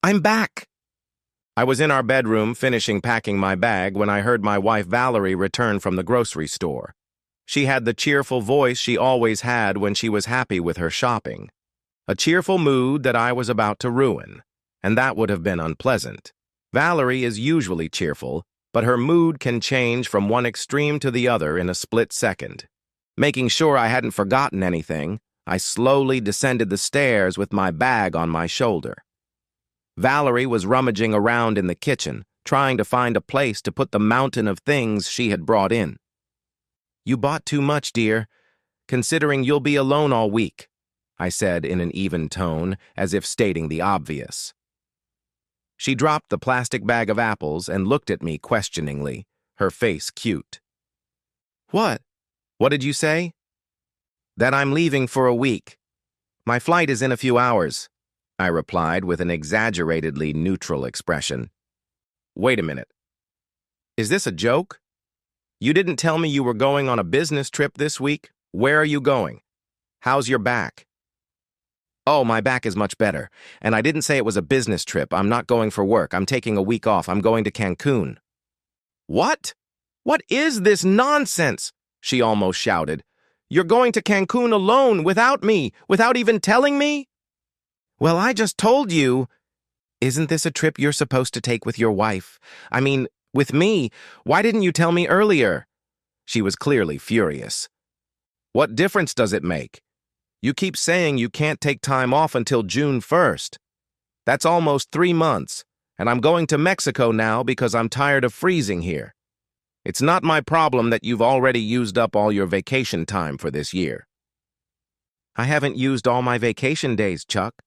I'm back. I was in our bedroom finishing packing my bag when I heard my wife Valerie return from the grocery store. She had the cheerful voice she always had when she was happy with her shopping. A cheerful mood that I was about to ruin, and that would have been unpleasant. Valerie is usually cheerful, but her mood can change from one extreme to the other in a split second. Making sure I hadn't forgotten anything, I slowly descended the stairs with my bag on my shoulder. Valerie was rummaging around in the kitchen, trying to find a place to put the mountain of things she had brought in. "You bought too much, dear, considering you'll be alone all week," I said in an even tone, as if stating the obvious. She dropped the plastic bag of apples and looked at me questioningly, her face cute. "What? What did you say?" "That I'm leaving for a week. My flight is in a few hours," I replied with an exaggeratedly neutral expression. "Wait a minute. Is this a joke? You didn't tell me you were going on a business trip this week. Where are you going? How's your back?" "Oh, my back is much better. And I didn't say it was a business trip. I'm not going for work. I'm taking a week off. I'm going to Cancun." "What? What is this nonsense?" she almost shouted. "You're going to Cancun alone, without me, without even telling me?" "Well, I just told you." "Isn't this a trip you're supposed to take with your wife? I mean, with me. Why didn't you tell me earlier?" She was clearly furious. "What difference does it make? You keep saying you can't take time off until June 1st. That's almost 3 months, and I'm going to Mexico now because I'm tired of freezing here. It's not my problem that you've already used up all your vacation time for this year." "I haven't used all my vacation days, Chuck.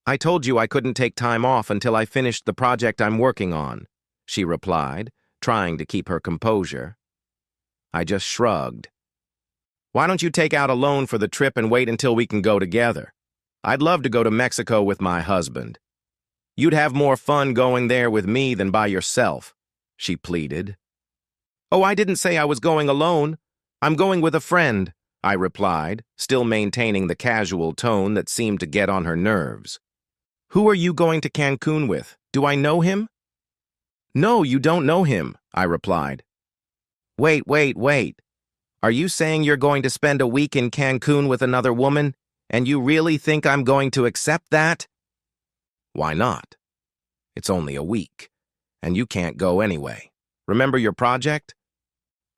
I told you I couldn't take time off until I finished the project I'm working on," she replied, trying to keep her composure. I just shrugged. "Why don't you take out a loan for the trip and wait until we can go together? I'd love to go to Mexico with my husband. You'd have more fun going there with me than by yourself," she pleaded. "Oh, I didn't say I was going alone. I'm going with a friend," I replied, still maintaining the casual tone that seemed to get on her nerves. "Who are you going to Cancun with? Do I know him?" "No, you don't know him," I replied. Wait. Are you saying you're going to spend a week in Cancun with another woman, and you really think I'm going to accept that?" "Why not? It's only a week, and you can't go anyway. Remember your project?"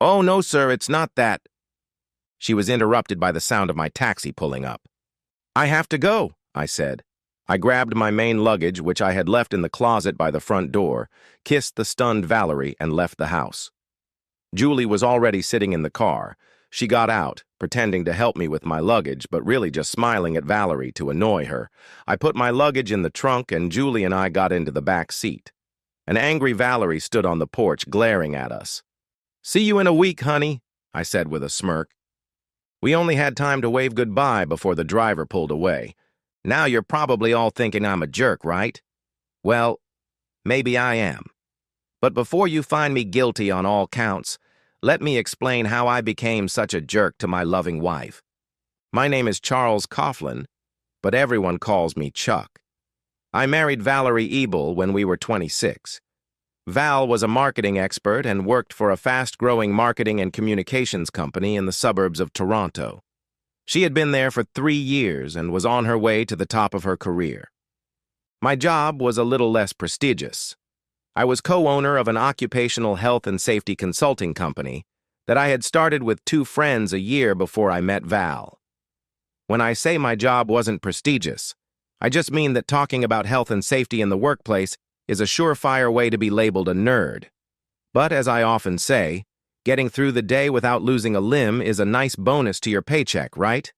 "Oh, no, sir, it's not that." She was interrupted by the sound of my taxi pulling up. "I have to go," I said. I grabbed my main luggage, which I had left in the closet by the front door, kissed the stunned Valerie, and left the house. Julie was already sitting in the car. She got out, pretending to help me with my luggage, but really just smiling at Valerie to annoy her. I put my luggage in the trunk, and Julie and I got into the back seat. An angry Valerie stood on the porch, glaring at us. "See you in a week, honey," I said with a smirk. We only had time to wave goodbye before the driver pulled away. Now you're probably all thinking I'm a jerk, right? Well, maybe I am. But before you find me guilty on all counts, let me explain how I became such a jerk to my loving wife. My name is Charles Coughlin, but everyone calls me Chuck. I married Valerie Ebel when we were 26. Val was a marketing expert and worked for a fast-growing marketing and communications company in the suburbs of Toronto. She had been there for 3 years and was on her way to the top of her career. My job was a little less prestigious. I was co-owner of an occupational health and safety consulting company that I had started with 2 friends a year before I met Val. When I say my job wasn't prestigious, I just mean that talking about health and safety in the workplace is a surefire way to be labeled a nerd. But as I often say, getting through the day without losing a limb is a nice bonus to your paycheck, right?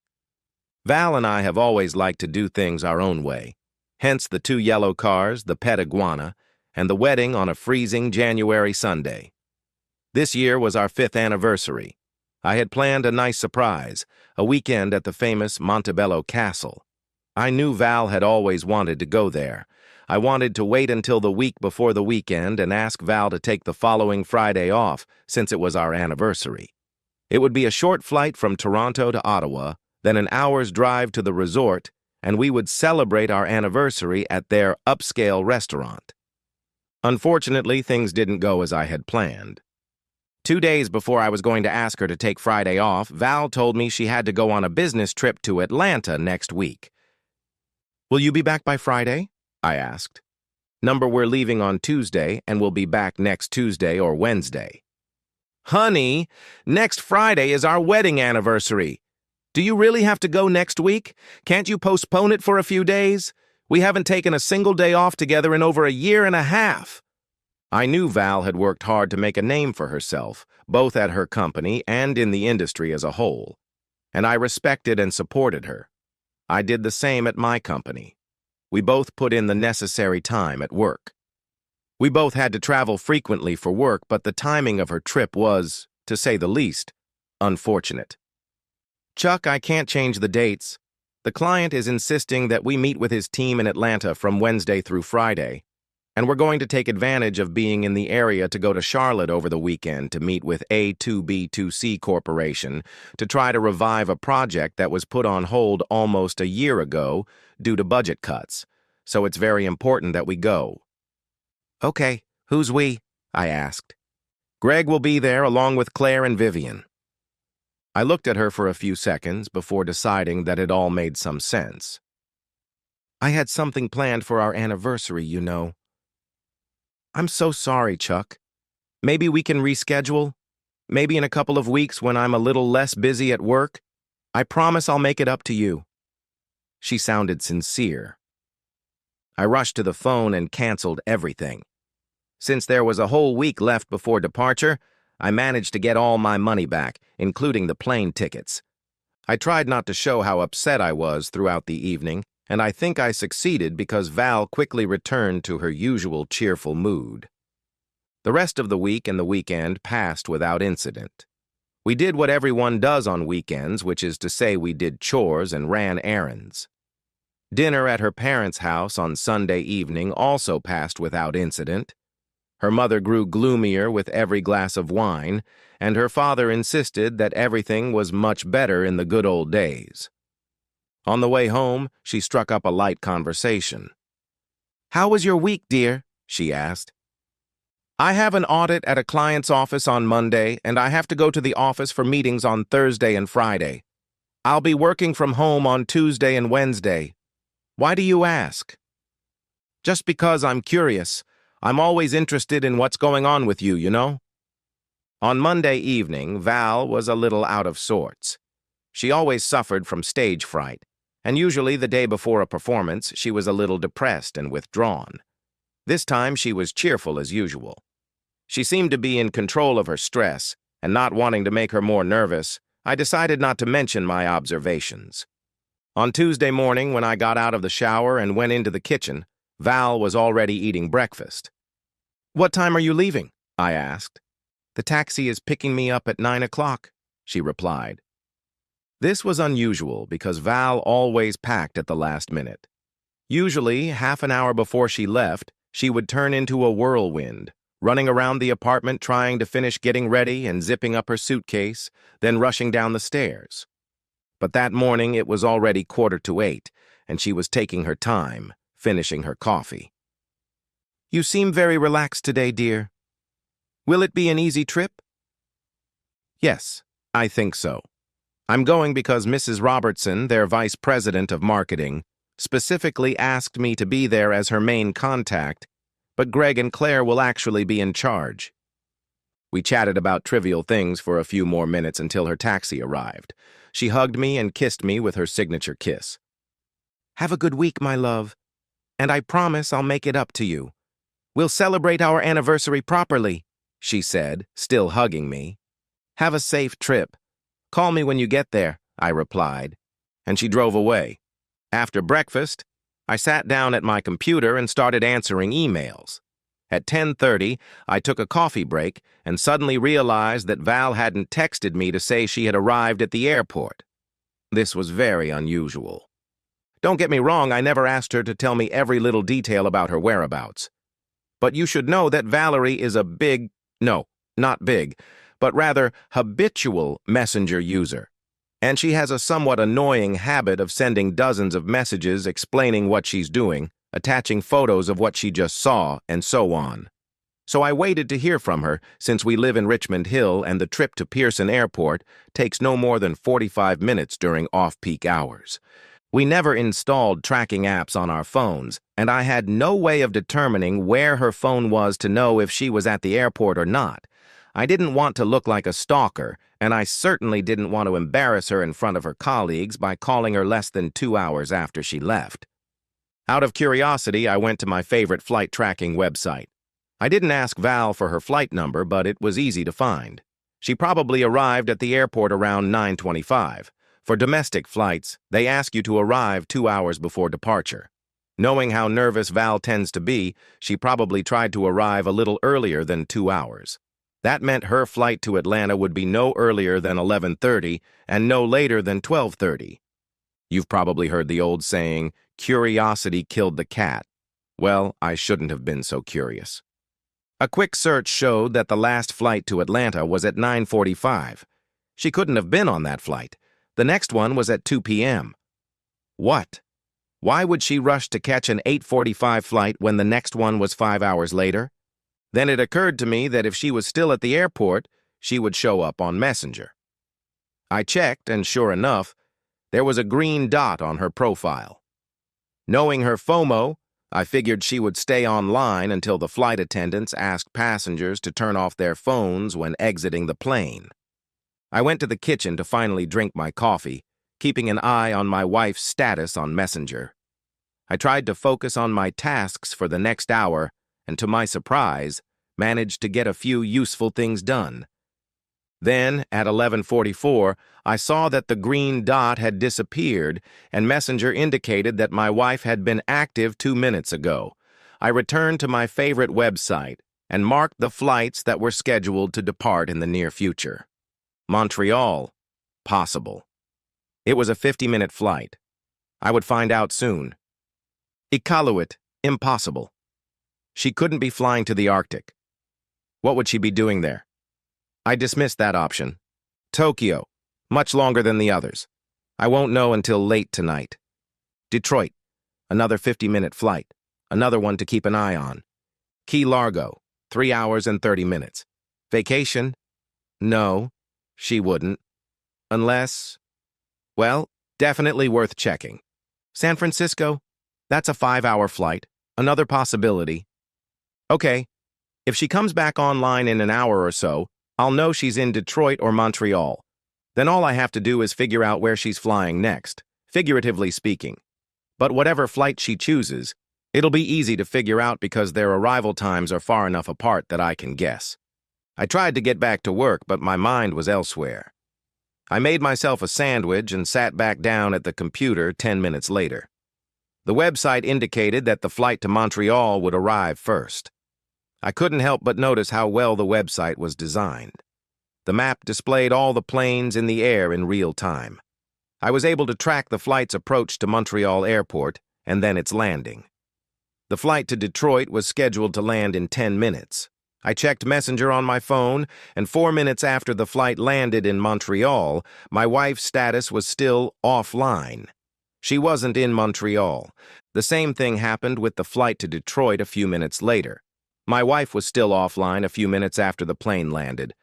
Val and I have always liked to do things our own way, hence the 2 yellow cars, the pet iguana, and the wedding on a freezing January Sunday. This year was our 5th anniversary. I had planned a nice surprise, a weekend at the famous Montebello Castle. I knew Val had always wanted to go there. I wanted to wait until the week before the weekend and ask Val to take the following Friday off, since it was our anniversary. It would be a short flight from Toronto to Ottawa, then an hour's drive to the resort, and we would celebrate our anniversary at their upscale restaurant. Unfortunately, things didn't go as I had planned. 2 days before I was going to ask her to take Friday off, Val told me she had to go on a business trip to Atlanta next week. "Will you be back by Friday?" I asked. "Number, we're leaving on Tuesday, and we'll be back next Tuesday or Wednesday." "Honey, next Friday is our wedding anniversary. Do you really have to go next week? Can't you postpone it for a few days? We haven't taken a single day off together in over a year and a half." I knew Val had worked hard to make a name for herself, both at her company and in the industry as a whole, and I respected and supported her. I did the same at my company. We both put in the necessary time at work. We both had to travel frequently for work, but the timing of her trip was, to say the least, unfortunate. "Chuck, I can't change the dates. The client is insisting that we meet with his team in Atlanta from Wednesday through Friday, and we're going to take advantage of being in the area to go to Charlotte over the weekend to meet with A2B2C Corporation to try to revive a project that was put on hold almost a year ago due to budget cuts, so it's very important that we go." "Okay, who's we?" I asked. "Greg will be there along with Claire and Vivian." I looked at her for a few seconds before deciding that it all made some sense. "I had something planned for our anniversary, you know." "I'm so sorry, Chuck. Maybe we can reschedule? Maybe in a couple of weeks when I'm a little less busy at work? I promise I'll make it up to you." She sounded sincere. I rushed to the phone and canceled everything. Since there was a whole week left before departure, I managed to get all my money back, including the plane tickets. I tried not to show how upset I was throughout the evening, and I think I succeeded because Val quickly returned to her usual cheerful mood. The rest of the week and the weekend passed without incident. We did what everyone does on weekends, which is to say we did chores and ran errands. Dinner at her parents' house on Sunday evening also passed without incident. Her mother grew gloomier with every glass of wine, and her father insisted that everything was much better in the good old days. On the way home, she struck up a light conversation. "How was your week, dear?" she asked. "I have an audit at a client's office on Monday, and I have to go to the office for meetings on Thursday and Friday. I'll be working from home on Tuesday and Wednesday. Why do you ask?" "Just because I'm curious. I'm always interested in what's going on with you, you know?" On Monday evening, Val was a little out of sorts. She always suffered from stage fright, and usually the day before a performance, she was a little depressed and withdrawn. This time, she was cheerful as usual. She seemed to be in control of her stress, and not wanting to make her more nervous, I decided not to mention my observations. On Tuesday morning, when I got out of the shower and went into the kitchen, Val was already eating breakfast. "What time are you leaving?" I asked. "The taxi is picking me up at 9 o'clock, she replied. This was unusual because Val always packed at the last minute. Usually, half an hour before she left, she would turn into a whirlwind, running around the apartment trying to finish getting ready and zipping up her suitcase, then rushing down the stairs. But that morning it was already 7:45, and she was taking her time, finishing her coffee. "You seem very relaxed today, dear. Will it be an easy trip?" "Yes, I think so. I'm going because Mrs. Robertson, their vice president of marketing, specifically asked me to be there as her main contact, but Greg and Claire will actually be in charge." We chatted about trivial things for a few more minutes until her taxi arrived. She hugged me and kissed me with her signature kiss. "Have a good week, my love, and I promise I'll make it up to you. We'll celebrate our anniversary properly," she said, still hugging me. "Have a safe trip. Call me when you get there," I replied, and she drove away. After breakfast, I sat down at my computer and started answering emails. At 10:30, I took a coffee break and suddenly realized that Val hadn't texted me to say she had arrived at the airport. This was very unusual. Don't get me wrong, I never asked her to tell me every little detail about her whereabouts. But you should know that Valerie is a not big, but rather habitual Messenger user, And she has a somewhat annoying habit of sending dozens of messages explaining what she's doing, attaching photos of what she just saw, and so on. So I waited to hear from her, since we live in Richmond Hill and the trip to Pearson Airport takes no more than 45 minutes during off-peak hours. We never installed tracking apps on our phones, and I had no way of determining where her phone was to know if she was at the airport or not. I didn't want to look like a stalker, and I certainly didn't want to embarrass her in front of her colleagues by calling her less than 2 hours after she left. Out of curiosity, I went to my favorite flight tracking website. I didn't ask Val for her flight number, but it was easy to find. She probably arrived at the airport around 9:25. For domestic flights, they ask you to arrive 2 hours before departure. Knowing how nervous Val tends to be, she probably tried to arrive a little earlier than 2 hours. That meant her flight to Atlanta would be no earlier than 11:30 and no later than 12:30. You've probably heard the old saying, "Curiosity killed the cat." Well, I shouldn't have been so curious. A quick search showed that the last flight to Atlanta was at 9:45. She couldn't have been on that flight. The next one was at 2 p.m. What? Why would she rush to catch an 8:45 flight when the next one was 5 hours later? Then it occurred to me that if she was still at the airport, she would show up on Messenger. I checked, and sure enough, there was a green dot on her profile. Knowing her FOMO, I figured she would stay online until the flight attendants asked passengers to turn off their phones when exiting the plane. I went to the kitchen to finally drink my coffee, keeping an eye on my wife's status on Messenger. I tried to focus on my tasks for the next hour, and to my surprise, managed to get a few useful things done. Then, at 11:44, I saw that the green dot had disappeared, and Messenger indicated that my wife had been active 2 minutes ago. I returned to my favorite website and marked the flights that were scheduled to depart in the near future. Montreal, possible. It was a 50-minute flight. I would find out soon. Iqaluit, impossible. She couldn't be flying to the Arctic. What would she be doing there? I dismissed that option. Tokyo, much longer than the others. I won't know until late tonight. Detroit, another 50-minute flight, another one to keep an eye on. Key Largo, 3 hours and 30 minutes. Vacation? No, she wouldn't. Unless, well, definitely worth checking. San Francisco? That's a 5-hour flight, another possibility. Okay, if she comes back online in an hour or so, I'll know she's in Detroit or Montreal. Then all I have to do is figure out where she's flying next, figuratively speaking. But whatever flight she chooses, it'll be easy to figure out because their arrival times are far enough apart that I can guess. I tried to get back to work, but my mind was elsewhere. I made myself a sandwich and sat back down at the computer 10 minutes later. The website indicated that the flight to Montreal would arrive first. I couldn't help but notice how well the website was designed. The map displayed all the planes in the air in real time. I was able to track the flight's approach to Montreal Airport and then its landing. The flight to Detroit was scheduled to land in 10 minutes. I checked Messenger on my phone, and 4 minutes after the flight landed in Montreal, my wife's status was still offline. She wasn't in Montreal. The same thing happened with the flight to Detroit a few minutes later. My wife was still offline a few minutes after the plane landed.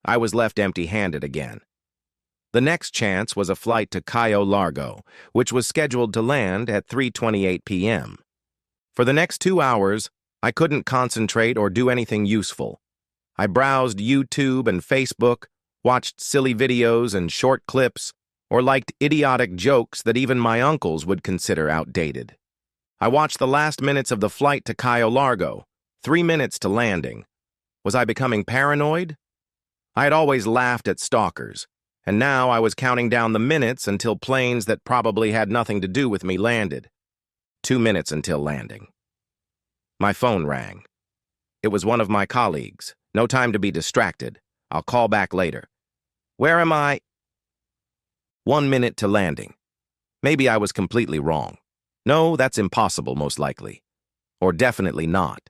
I was left empty-handed again. The next chance was a flight to Cayo Largo, which was scheduled to land at 3:28 p.m. For the next 2 hours, I couldn't concentrate or do anything useful. I browsed YouTube and Facebook, watched silly videos and short clips, or liked idiotic jokes that even my uncles would consider outdated. I watched the last minutes of the flight to Cayo Largo, 3 minutes to landing. Was I becoming paranoid? I had always laughed at stalkers, and now I was counting down the minutes until planes that probably had nothing to do with me landed. 2 minutes until landing. My phone rang. It was one of my colleagues. No time to be distracted. I'll call back later. Where am I? 1 minute to landing. Maybe I was completely wrong. No, that's impossible, most likely. Or definitely not.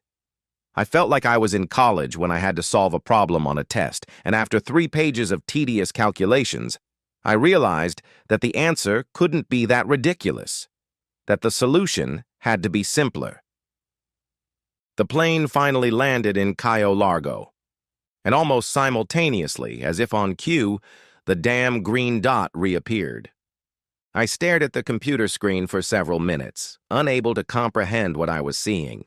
I felt like I was in college when I had to solve a problem on a test, and after 3 pages of tedious calculations, I realized that the answer couldn't be that ridiculous, that the solution had to be simpler. The plane finally landed in Cayo Largo, and almost simultaneously, as if on cue, the damn green dot reappeared. I stared at the computer screen for several minutes, unable to comprehend what I was seeing.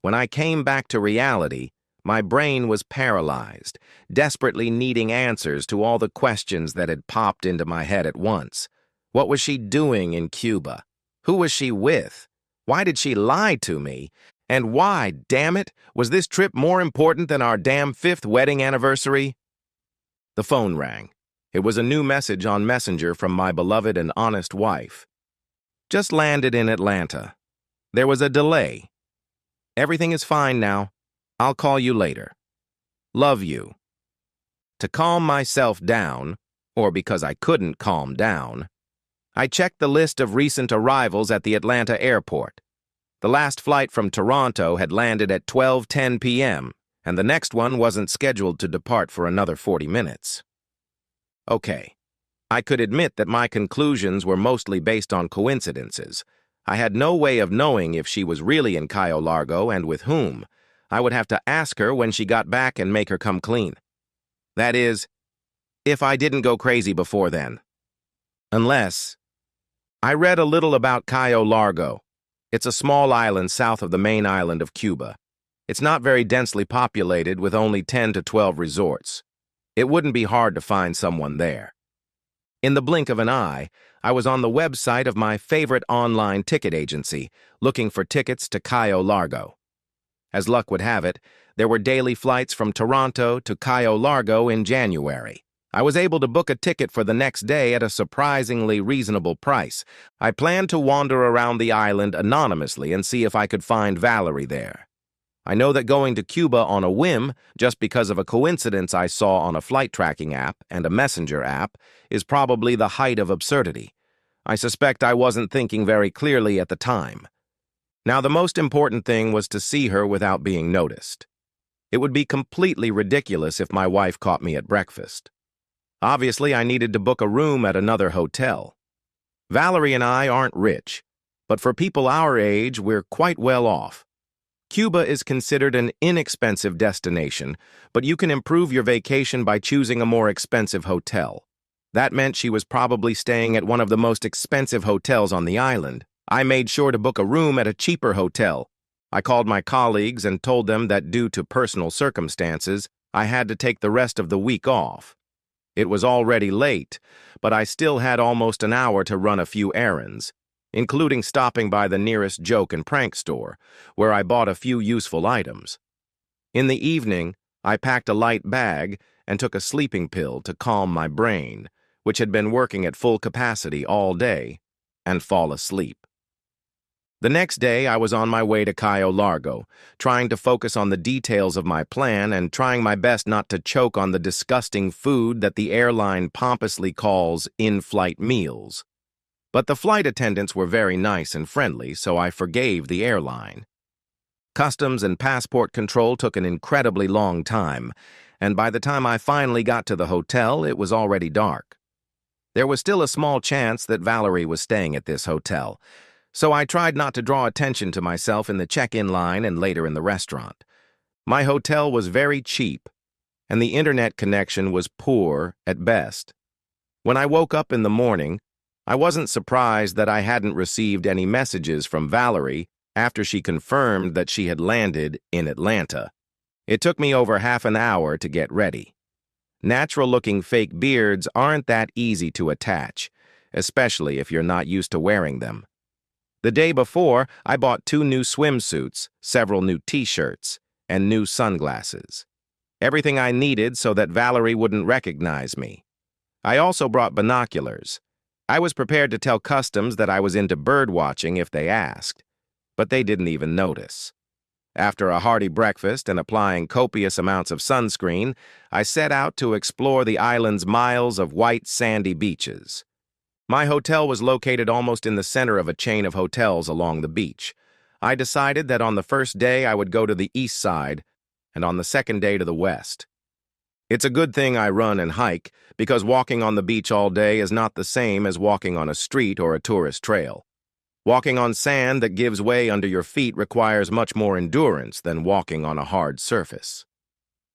When I came back to reality, my brain was paralyzed, desperately needing answers to all the questions that had popped into my head at once. What was she doing in Cuba? Who was she with? Why did she lie to me? And why, damn it, was this trip more important than our damn 5th wedding anniversary? The phone rang. It was a new message on Messenger from my beloved and honest wife. Just landed in Atlanta. There was a delay. Everything is fine now. I'll call you later. Love you. To calm myself down, or because I couldn't calm down, I checked the list of recent arrivals at the Atlanta airport. The last flight from Toronto had landed at 12:10 p.m., and the next one wasn't scheduled to depart for another 40 minutes. Okay, I could admit that my conclusions were mostly based on coincidences. I had no way of knowing if she was really in Cayo Largo and with whom. I would have to ask her when she got back and make her come clean. That is, if I didn't go crazy before then. Unless... I read a little about Cayo Largo. It's a small island south of the main island of Cuba. It's not very densely populated with only 10 to 12 resorts. It wouldn't be hard to find someone there. In the blink of an eye, I was on the website of my favorite online ticket agency, looking for tickets to Cayo Largo. As luck would have it, there were daily flights from Toronto to Cayo Largo in January. I was able to book a ticket for the next day at a surprisingly reasonable price. I planned to wander around the island anonymously and see if I could find Valerie there. I know that going to Cuba on a whim, just because of a coincidence I saw on a flight tracking app and a messenger app, is probably the height of absurdity. I suspect I wasn't thinking very clearly at the time. Now, the most important thing was to see her without being noticed. It would be completely ridiculous if my wife caught me at breakfast. Obviously, I needed to book a room at another hotel. Valerie and I aren't rich, but for people our age, we're quite well off. Cuba is considered an inexpensive destination, but you can improve your vacation by choosing a more expensive hotel. That meant she was probably staying at one of the most expensive hotels on the island. I made sure to book a room at a cheaper hotel. I called my colleagues and told them that due to personal circumstances, I had to take the rest of the week off. It was already late, but I still had almost an hour to run a few errands, including stopping by the nearest joke and prank store, where I bought a few useful items. In the evening, I packed a light bag and took a sleeping pill to calm my brain, which had been working at full capacity all day, and fall asleep. The next day, I was on my way to Cayo Largo, trying to focus on the details of my plan and trying my best not to choke on the disgusting food that the airline pompously calls in-flight meals. But the flight attendants were very nice and friendly, so I forgave the airline. Customs and passport control took an incredibly long time, and by the time I finally got to the hotel, it was already dark. There was still a small chance that Valerie was staying at this hotel, so I tried not to draw attention to myself in the check-in line and later in the restaurant. My hotel was very cheap, and the internet connection was poor at best. When I woke up in the morning, I wasn't surprised that I hadn't received any messages from Valerie after she confirmed that she had landed in Atlanta. It took me over half an hour to get ready. Natural-looking fake beards aren't that easy to attach, especially if you're not used to wearing them. The day before, I bought 2 new swimsuits, several new t-shirts, and new sunglasses. Everything I needed so that Valerie wouldn't recognize me. I also brought binoculars. I was prepared to tell customs that I was into bird watching if they asked, but they didn't even notice. After a hearty breakfast and applying copious amounts of sunscreen, I set out to explore the island's miles of white sandy beaches. My hotel was located almost in the center of a chain of hotels along the beach. I decided that on the first day I would go to the east side, and on the second day to the west. It's a good thing I run and hike, because walking on the beach all day is not the same as walking on a street or a tourist trail. Walking on sand that gives way under your feet requires much more endurance than walking on a hard surface.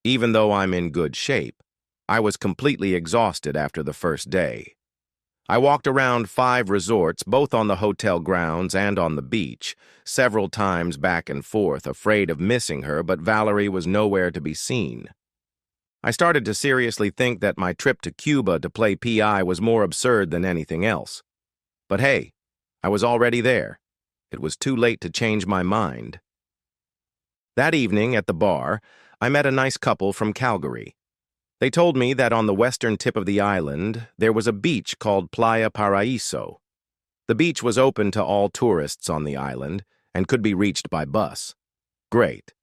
Even though I'm in good shape, I was completely exhausted after the first day. I walked around 5 resorts, both on the hotel grounds and on the beach, several times back and forth, afraid of missing her, but Valerie was nowhere to be seen. I started to seriously think that my trip to Cuba to play PI was more absurd than anything else. But hey, I was already there. It was too late to change my mind. That evening at the bar, I met a nice couple from Calgary. They told me that on the western tip of the island, there was a beach called Playa Paraíso. The beach was open to all tourists on the island and could be reached by bus. Great.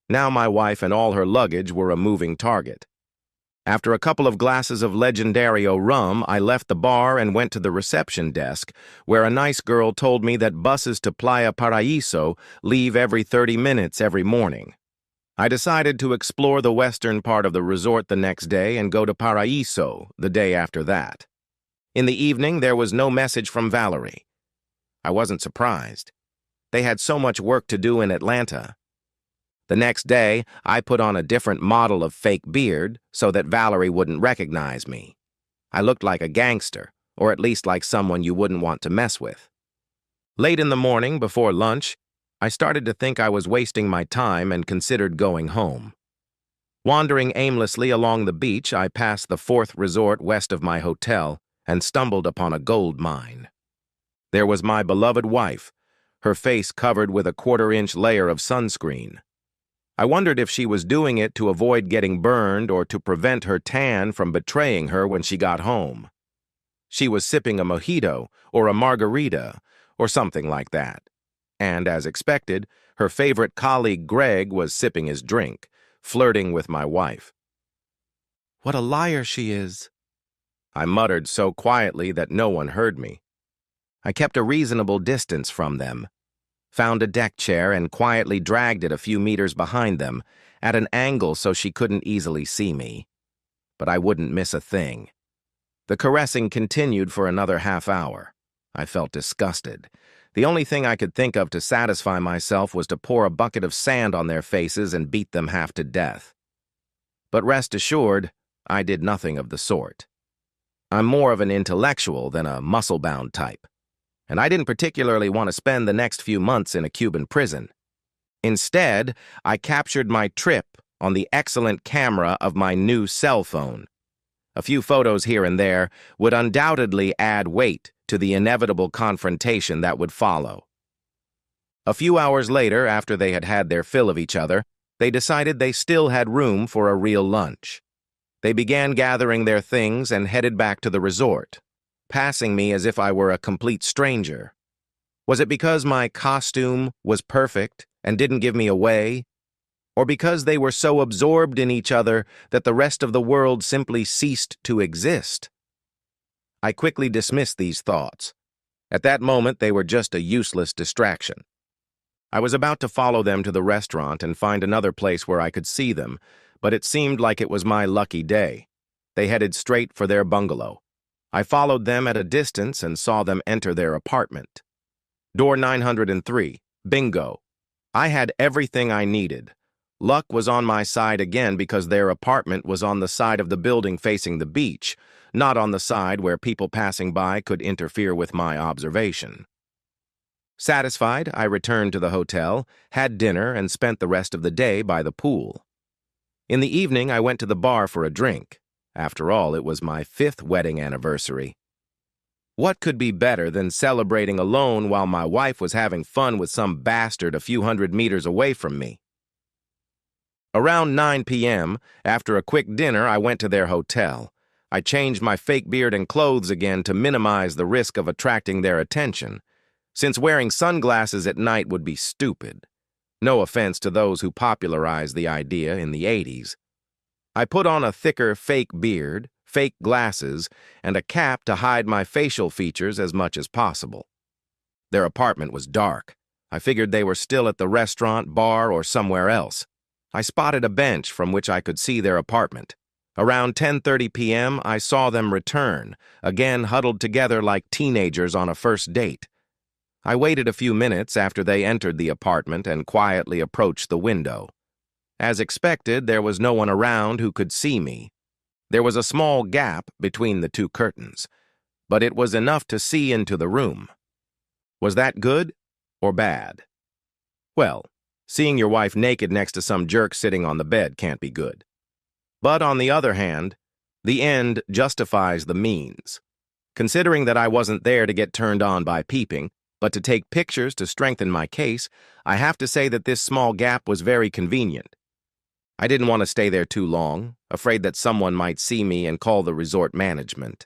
Now my wife and all her luggage were a moving target. After a couple of glasses of Legendario rum, I left the bar and went to the reception desk, where a nice girl told me that buses to Playa Paraíso leave every 30 minutes every morning. I decided to explore the western part of the resort the next day and go to Paraíso the day after that. In the evening, there was no message from Valerie. I wasn't surprised. They had so much work to do in Atlanta. The next day, I put on a different model of fake beard so that Valerie wouldn't recognize me. I looked like a gangster, or at least like someone you wouldn't want to mess with. Late in the morning, before lunch, I started to think I was wasting my time and considered going home. Wandering aimlessly along the beach, I passed the 4th resort west of my hotel and stumbled upon a gold mine. There was my beloved wife, her face covered with a 1/4-inch layer of sunscreen. I wondered if she was doing it to avoid getting burned or to prevent her tan from betraying her when she got home. She was sipping a mojito or a margarita or something like that. And, as expected, her favorite colleague Greg was sipping his drink, flirting with my wife. "What a liar she is," I muttered so quietly that no one heard me. I kept a reasonable distance from them, found a deck chair and quietly dragged it a few meters behind them, at an angle so she couldn't easily see me. But I wouldn't miss a thing. The caressing continued for another half hour. I felt disgusted. The only thing I could think of to satisfy myself was to pour a bucket of sand on their faces and beat them half to death. But rest assured, I did nothing of the sort. I'm more of an intellectual than a muscle-bound type, and I didn't particularly want to spend the next few months in a Cuban prison. Instead, I captured my trip on the excellent camera of my new cell phone. A few photos here and there would undoubtedly add weight to the inevitable confrontation that would follow. A few hours later, after they had had their fill of each other, they decided they still had room for a real lunch. They began gathering their things and headed back to the resort, passing me as if I were a complete stranger. Was it because my costume was perfect and didn't give me away? Or because they were so absorbed in each other that the rest of the world simply ceased to exist? I quickly dismissed these thoughts. At that moment, they were just a useless distraction. I was about to follow them to the restaurant and find another place where I could see them, but it seemed like it was my lucky day. They headed straight for their bungalow. I followed them at a distance and saw them enter their apartment. Door 903. Bingo. I had everything I needed. Luck was on my side again because their apartment was on the side of the building facing the beach, not on the side where people passing by could interfere with my observation. Satisfied, I returned to the hotel, had dinner, and spent the rest of the day by the pool. In the evening, I went to the bar for a drink. After all, it was my 5th wedding anniversary. What could be better than celebrating alone while my wife was having fun with some bastard a few hundred meters away from me? Around 9 p.m., after a quick dinner, I went to their hotel. I changed my fake beard and clothes again to minimize the risk of attracting their attention, since wearing sunglasses at night would be stupid. No offense to those who popularized the idea in the 80s. I put on a thicker fake beard, fake glasses, and a cap to hide my facial features as much as possible. Their apartment was dark. I figured they were still at the restaurant, bar, or somewhere else. I spotted a bench from which I could see their apartment. Around 10:30 p.m., I saw them return, again huddled together like teenagers on a first date. I waited a few minutes after they entered the apartment and quietly approached the window. As expected, there was no one around who could see me. There was a small gap between the two curtains, but it was enough to see into the room. Was that good or bad? Well, seeing your wife naked next to some jerk sitting on the bed can't be good. But on the other hand, the end justifies the means. Considering that I wasn't there to get turned on by peeping, but to take pictures to strengthen my case, I have to say that this small gap was very convenient. I didn't want to stay there too long, afraid that someone might see me and call the resort management.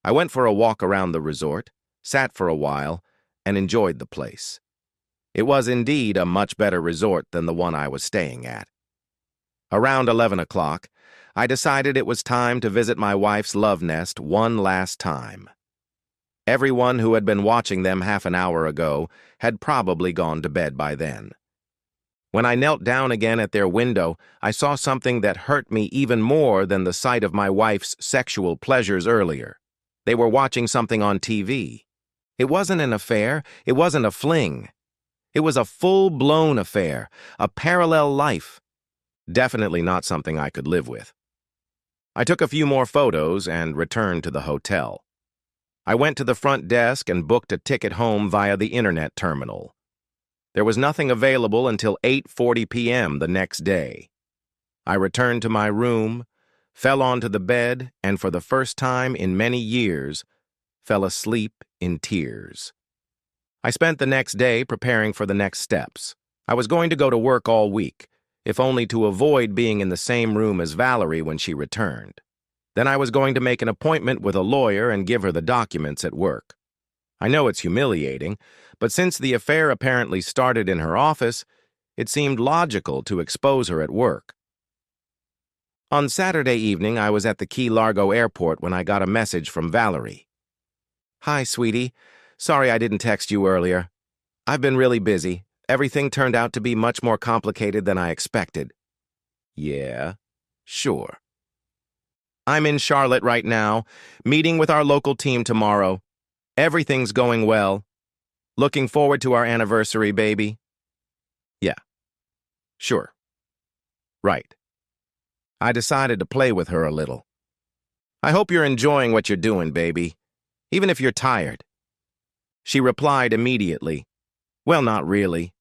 I went for a walk around the resort, sat for a while, and enjoyed the place. It was indeed a much better resort than the one I was staying at. Around 11 o'clock, I decided it was time to visit my wife's love nest one last time. Everyone who had been watching them half an hour ago had probably gone to bed by then. When I knelt down again at their window, I saw something that hurt me even more than the sight of my wife's sexual pleasures earlier. They were watching something on TV. It wasn't an affair, it wasn't a fling. It was a full-blown affair, a parallel life. Definitely not something I could live with. I took a few more photos and returned to the hotel. I went to the front desk and booked a ticket home via the internet terminal. There was nothing available until 8:40 p.m. the next day. I returned to my room, fell onto the bed, and for the first time in many years, fell asleep in tears. I spent the next day preparing for the next steps. I was going to go to work all week, if only to avoid being in the same room as Valerie when she returned. Then I was going to make an appointment with a lawyer and give her the documents at work. I know it's humiliating, but since the affair apparently started in her office, it seemed logical to expose her at work. On Saturday evening, I was at the Key Largo airport when I got a message from Valerie. "Hi, sweetie. Sorry I didn't text you earlier. I've been really busy. Everything turned out to be much more complicated than I expected." "Yeah, sure." "I'm in Charlotte right now, meeting with our local team tomorrow. Everything's going well. Looking forward to our anniversary, baby." "Yeah, sure. Right." I decided to play with her a little. "I hope you're enjoying what you're doing, baby, even if you're tired." She replied immediately, "Well, not really.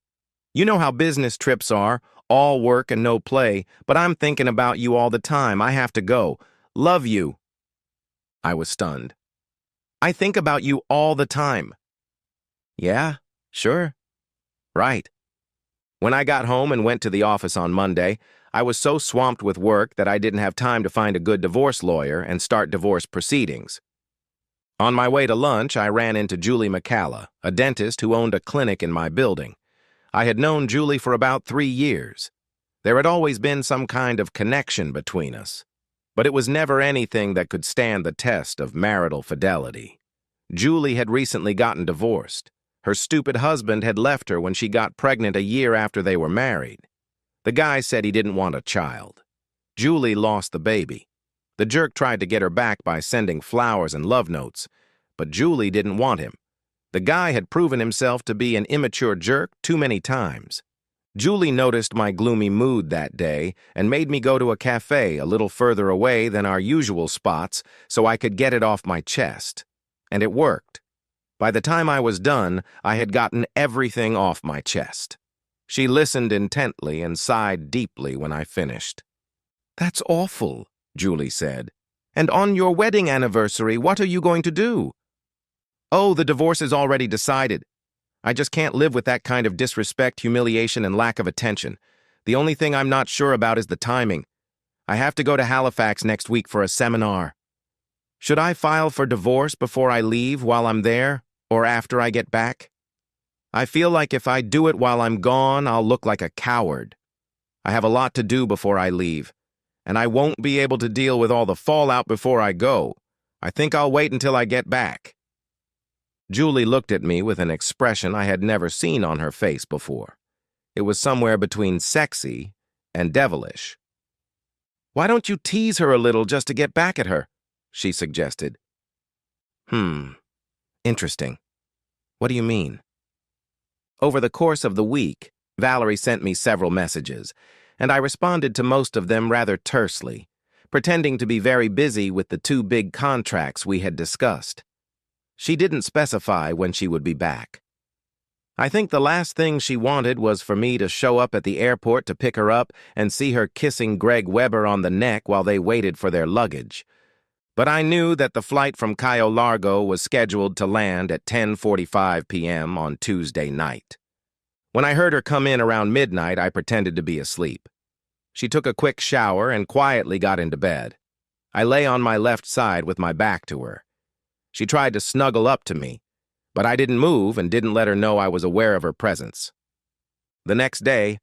You know how business trips are, all work and no play, but I'm thinking about you all the time. I have to go. Love you." I was stunned. "I think about you all the time." "Yeah, sure. Right." When I got home and went to the office on Monday, I was so swamped with work that I didn't have time to find a good divorce lawyer and start divorce proceedings. On my way to lunch, I ran into Julie McCalla, a dentist who owned a clinic in my building. I had known Julie for about 3 years. There had always been some kind of connection between us, but it was never anything that could stand the test of marital fidelity. Julie had recently gotten divorced. Her stupid husband had left her when she got pregnant a year after they were married. The guy said he didn't want a child. Julie lost the baby. The jerk tried to get her back by sending flowers and love notes, but Julie didn't want him. The guy had proven himself to be an immature jerk too many times. Julie noticed my gloomy mood that day and made me go to a cafe a little further away than our usual spots so I could get it off my chest. And it worked. By the time I was done, I had gotten everything off my chest. She listened intently and sighed deeply when I finished. "That's awful," Julie said. "And on your wedding anniversary, what are you going to do?" "Oh, the divorce is already decided. I just can't live with that kind of disrespect, humiliation, and lack of attention. The only thing I'm not sure about is the timing. I have to go to Halifax next week for a seminar. Should I file for divorce before I leave while I'm there, or after I get back? I feel like if I do it while I'm gone, I'll look like a coward. I have a lot to do before I leave, and I won't be able to deal with all the fallout before I go. I think I'll wait until I get back." Julie looked at me with an expression I had never seen on her face before. It was somewhere between sexy and devilish. Why don't you tease her a little just to get back at her? She suggested. Interesting. What do you mean? Over the course of the week, Valerie sent me several messages, and I responded to most of them rather tersely, pretending to be very busy with the 2 big contracts we had discussed. She didn't specify when she would be back. I think the last thing she wanted was for me to show up at the airport to pick her up and see her kissing Greg Weber on the neck while they waited for their luggage. But I knew that the flight from Cayo Largo was scheduled to land at 10:45 p.m. on Tuesday night. When I heard her come in around midnight, I pretended to be asleep. She took a quick shower and quietly got into bed. I lay on my left side with my back to her. She tried to snuggle up to me, but I didn't move and didn't let her know I was aware of her presence. The next day,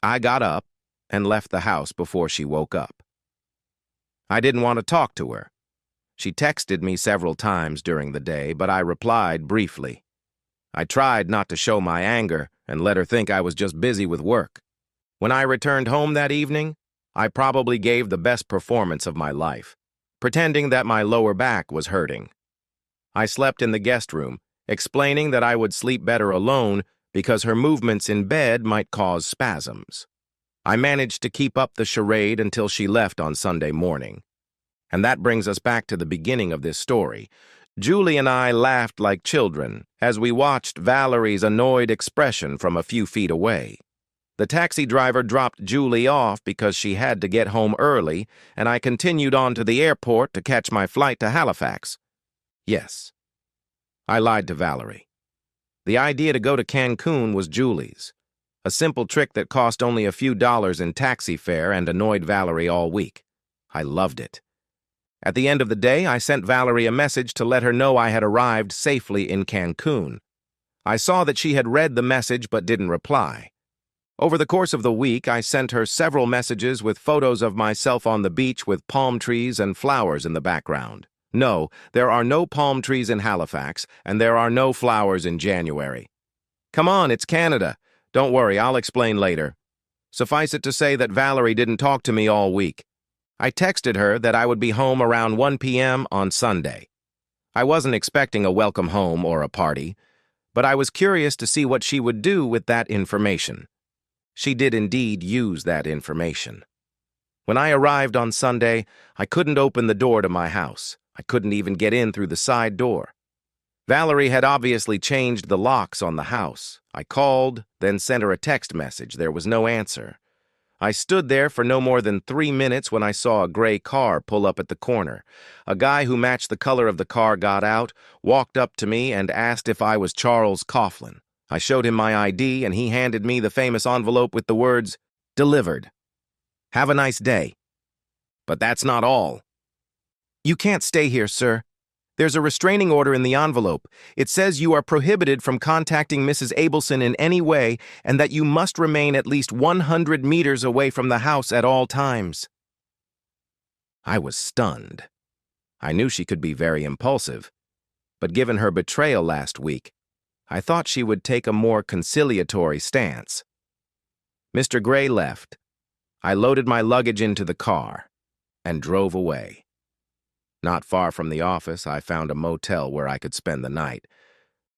I got up and left the house before she woke up. I didn't want to talk to her. She texted me several times during the day, but I replied briefly. I tried not to show my anger and let her think I was just busy with work. When I returned home that evening, I probably gave the best performance of my life, pretending that my lower back was hurting. I slept in the guest room, explaining that I would sleep better alone because her movements in bed might cause spasms. I managed to keep up the charade until she left on Sunday morning. And that brings us back to the beginning of this story. Julie and I laughed like children as we watched Valerie's annoyed expression from a few feet away. The taxi driver dropped Julie off because she had to get home early, and I continued on to the airport to catch my flight to Halifax. Yes, I lied to Valerie. The idea to go to Cancun was Julie's, a simple trick that cost only a few dollars in taxi fare and annoyed Valerie all week. I loved it. At the end of the day, I sent Valerie a message to let her know I had arrived safely in Cancun. I saw that she had read the message but didn't reply. Over the course of the week, I sent her several messages with photos of myself on the beach with palm trees and flowers in the background. No, there are no palm trees in Halifax, and there are no flowers in January. Come on, it's Canada. Don't worry, I'll explain later. Suffice it to say that Valerie didn't talk to me all week. I texted her that I would be home around 1 p.m. on Sunday. I wasn't expecting a welcome home or a party, but I was curious to see what she would do with that information. She did indeed use that information. When I arrived on Sunday, I couldn't open the door to my house. I couldn't even get in through the side door. Valerie had obviously changed the locks on the house. I called, then sent her a text message. There was no answer. I stood there for no more than 3 minutes when I saw a gray car pull up at the corner. A guy who matched the color of the car got out, walked up to me, and asked if I was Charles Coughlin. I showed him my ID, and he handed me the famous envelope with the words, "Delivered. Have a nice day." But that's not all. "You can't stay here, sir. There's a restraining order in the envelope. It says you are prohibited from contacting Mrs. Abelson in any way and that you must remain at least 100 meters away from the house at all times." I was stunned. I knew she could be very impulsive, but given her betrayal last week, I thought she would take a more conciliatory stance. Mr. Gray left. I loaded my luggage into the car and drove away. Not far from the office, I found a motel where I could spend the night.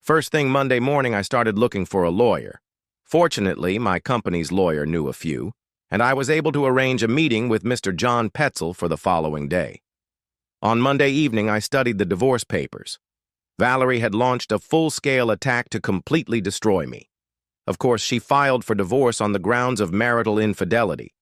First thing Monday morning, I started looking for a lawyer. Fortunately, my company's lawyer knew a few, and I was able to arrange a meeting with Mr. John Petzel for the following day. On Monday evening, I studied the divorce papers. Valerie had launched a full-scale attack to completely destroy me. Of course, she filed for divorce on the grounds of marital infidelity.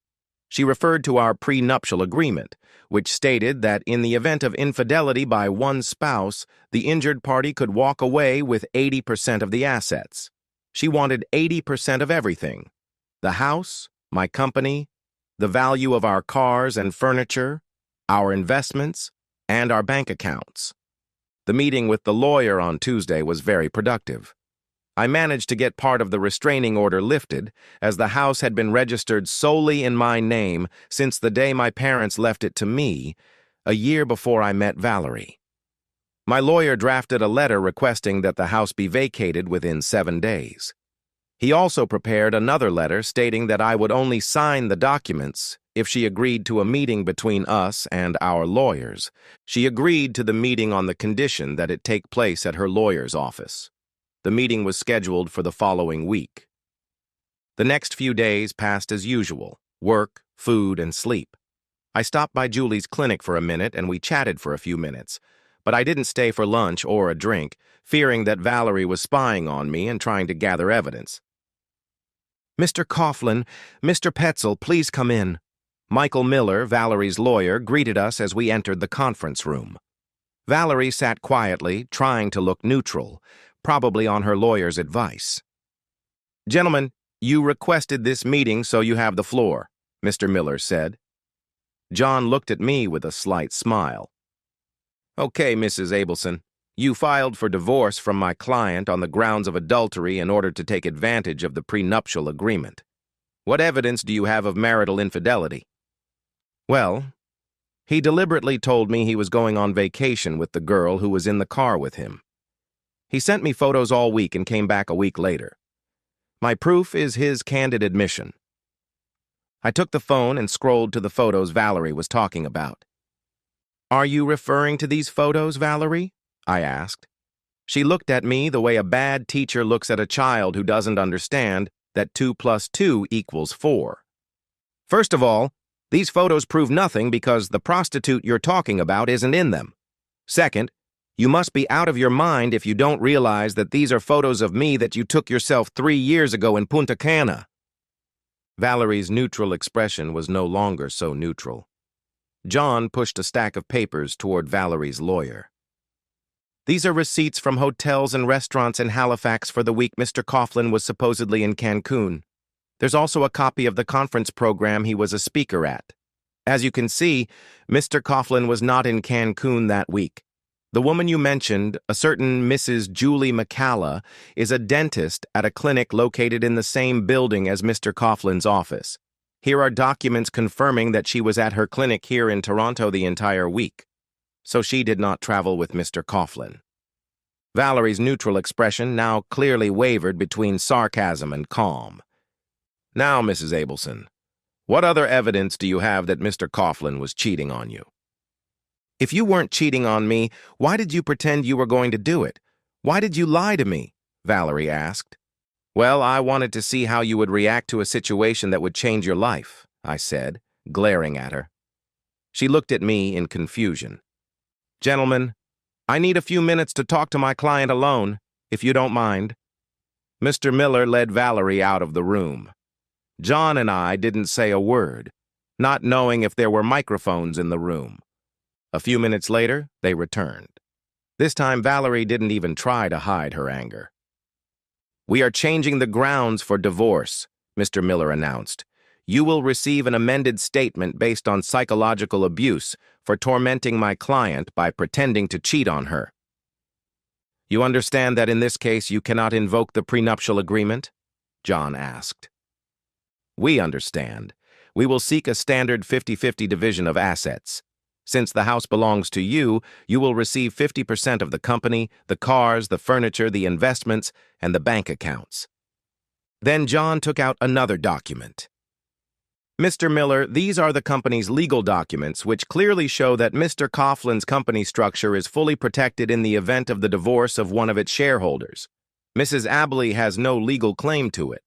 She referred to our prenuptial agreement, which stated that in the event of infidelity by one spouse, the injured party could walk away with 80% of the assets. She wanted 80% of everything: the house, my company, the value of our cars and furniture, our investments, and our bank accounts. The meeting with the lawyer on Tuesday was very productive. I managed to get part of the restraining order lifted, as the house had been registered solely in my name since the day my parents left it to me, a year before I met Valerie. My lawyer drafted a letter requesting that the house be vacated within 7 days. He also prepared another letter stating that I would only sign the documents if she agreed to a meeting between us and our lawyers. She agreed to the meeting on the condition that it take place at her lawyer's office. The meeting was scheduled for the following week. The next few days passed as usual: work, food, and sleep. I stopped by Julie's clinic for a minute and we chatted for a few minutes, but I didn't stay for lunch or a drink, fearing that Valerie was spying on me and trying to gather evidence. "Mr. Coughlin, Mr. Petzel, please come in." Michael Miller, Valerie's lawyer, greeted us as we entered the conference room. Valerie sat quietly, trying to look neutral, probably on her lawyer's advice. "Gentlemen, you requested this meeting, so you have the floor," Mr. Miller said. John looked at me with a slight smile. "Okay, Mrs. Abelson, you filed for divorce from my client on the grounds of adultery in order to take advantage of the prenuptial agreement. What evidence do you have of marital infidelity?" "Well, he deliberately told me he was going on vacation with the girl who was in the car with him. He sent me photos all week and came back a week later. My proof is his candid admission." I took the phone and scrolled to the photos Valerie was talking about. "Are you referring to these photos, Valerie?" I asked. She looked at me the way a bad teacher looks at a child who doesn't understand that 2 + 2 = 4. "First of all, these photos prove nothing because the prostitute you're talking about isn't in them. Second, you must be out of your mind if you don't realize that these are photos of me that you took yourself 3 years ago in Punta Cana." Valerie's neutral expression was no longer so neutral. John pushed a stack of papers toward Valerie's lawyer. "These are receipts from hotels and restaurants in Halifax for the week Mr. Coughlin was supposedly in Cancun. There's also a copy of the conference program he was a speaker at. As you can see, Mr. Coughlin was not in Cancun that week. The woman you mentioned, a certain Mrs. Julie McCalla, is a dentist at a clinic located in the same building as Mr. Coughlin's office. Here are documents confirming that she was at her clinic here in Toronto the entire week. So she did not travel with Mr. Coughlin." Valerie's neutral expression now clearly wavered between sarcasm and calm. "Now, Mrs. Abelson, what other evidence do you have that Mr. Coughlin was cheating on you?" "If you weren't cheating on me, why did you pretend you were going to do it? Why did you lie to me?" Valerie asked. "Well, I wanted to see how you would react to a situation that would change your life," I said, glaring at her. She looked at me in confusion. "Gentlemen, I need a few minutes to talk to my client alone, if you don't mind." Mr. Miller led Valerie out of the room. John and I didn't say a word, not knowing if there were microphones in the room. A few minutes later, they returned. This time, Valerie didn't even try to hide her anger. "We are changing the grounds for divorce," Mr. Miller announced. "You will receive an amended statement based on psychological abuse for tormenting my client by pretending to cheat on her. You understand that in this case you cannot invoke the prenuptial agreement?" John asked. "We understand. We will seek a standard 50-50 division of assets. Since the house belongs to you, you will receive 50% of the company, the cars, the furniture, the investments, and the bank accounts." Then John took out another document. "Mr. Miller, these are the company's legal documents which clearly show that Mr. Coughlin's company structure is fully protected in the event of the divorce of one of its shareholders. Mrs. Abley has no legal claim to it."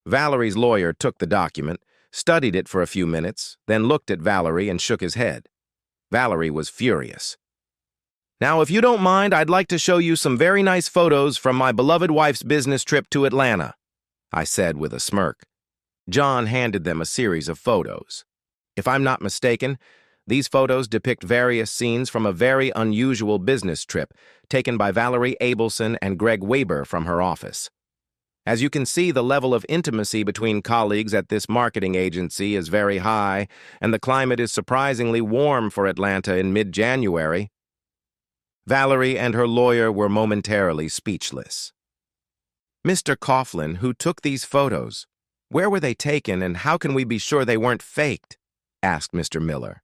Valerie's lawyer took the document, studied it for a few minutes, then looked at Valerie and shook his head. Valerie was furious. "Now, if you don't mind, I'd like to show you some very nice photos from my beloved wife's business trip to Atlanta," I said with a smirk. John handed them a series of photos. If I'm not mistaken, these photos depict various scenes from a very unusual business trip taken by Valerie Abelson and Greg Weber from her office. As you can see, the level of intimacy between colleagues at this marketing agency is very high, and the climate is surprisingly warm for Atlanta in mid-January. Valerie and her lawyer were momentarily speechless. "Mr. Coughlin, who took these photos, where were they taken and how can we be sure they weren't faked?" asked Mr. Miller.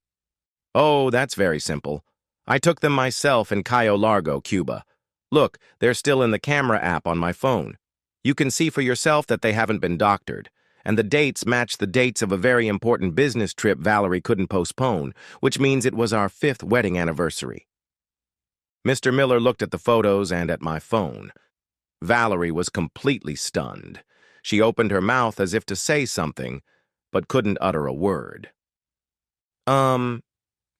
"Oh, that's very simple. I took them myself in Cayo Largo, Cuba. Look, they're still in the camera app on my phone. You can see for yourself that they haven't been doctored, and the dates matched the dates of a very important business trip Valerie couldn't postpone, which means it was our 5th wedding anniversary. Mr. Miller looked at the photos and at my phone. Valerie was completely stunned. She opened her mouth as if to say something, but couldn't utter a word.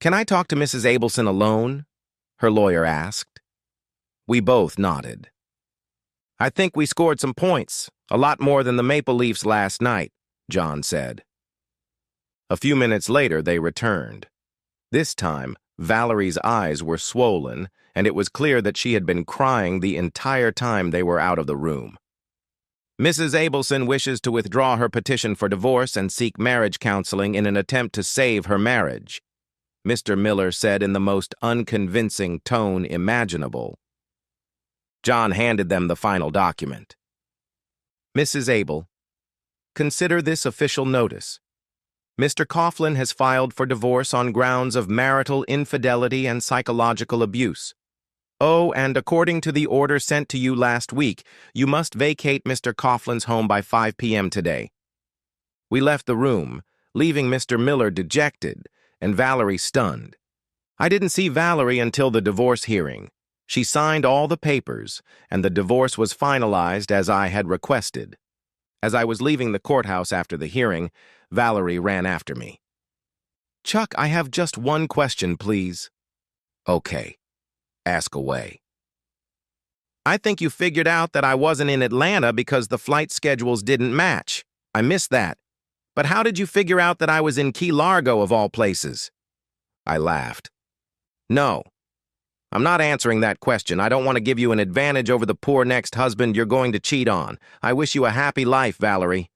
Can I talk to Mrs. Abelson alone? Her lawyer asked. We both nodded. I think we scored some points, a lot more than the Maple Leafs last night, John said. A few minutes later, they returned. This time, Valerie's eyes were swollen, and it was clear that she had been crying the entire time they were out of the room. Mrs. Abelson wishes to withdraw her petition for divorce and seek marriage counseling in an attempt to save her marriage, Mr. Miller said in the most unconvincing tone imaginable. John handed them the final document. Mrs. Abel, consider this official notice. Mr. Coughlin has filed for divorce on grounds of marital infidelity and psychological abuse. Oh, and according to the order sent to you last week, you must vacate Mr. Coughlin's home by 5 p.m. today. We left the room, leaving Mr. Miller dejected and Valerie stunned. I didn't see Valerie until the divorce hearing. She signed all the papers, and the divorce was finalized as I had requested. As I was leaving the courthouse after the hearing, Valerie ran after me. Chuck, I have just one question, please. Okay. Ask away. I think you figured out that I wasn't in Atlanta because the flight schedules didn't match. I missed that. But how did you figure out that I was in Key Largo of all places? I laughed. No. I'm not answering that question. I don't want to give you an advantage over the poor next husband you're going to cheat on. I wish you a happy life, Valerie.